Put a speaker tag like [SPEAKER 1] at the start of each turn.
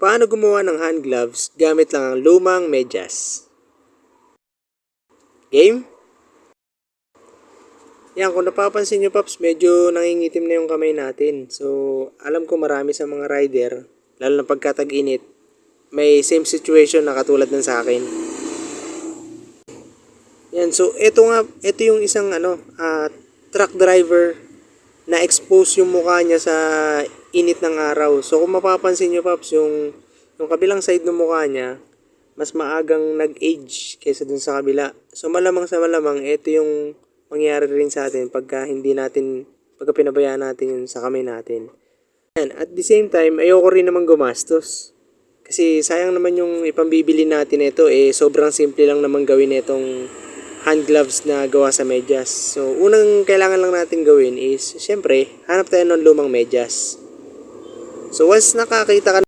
[SPEAKER 1] Paano gumawa ng hand gloves gamit lang ang lumang medyas? Game? Yan, kung napapansin nyo Paps, medyo nangingitim na yung kamay natin. So, alam ko marami sa mga rider, lalo na pagka tag-init, may same situation na katulad ng sa akin. Yan, so ito yung isang truck driver na expose yung mukha niya sa init ng araw. So, kung mapapansin nyo Paps, yung kabilang side ng mukha niya, mas maagang nag-age kaysa dun sa kabila. So, malamang sa malamang, ito yung mangyayari rin sa atin pagka pinabayaan natin yun sa kamay natin. And at the same time, ayoko rin naman gumastos. Kasi sayang naman yung ipambibili natin ito, sobrang simple lang naman gawin itong hand gloves na gawa sa medyas. So, unang kailangan lang natin gawin is, syempre, hanap tayo ng lumang medyas. So, once nakakita ka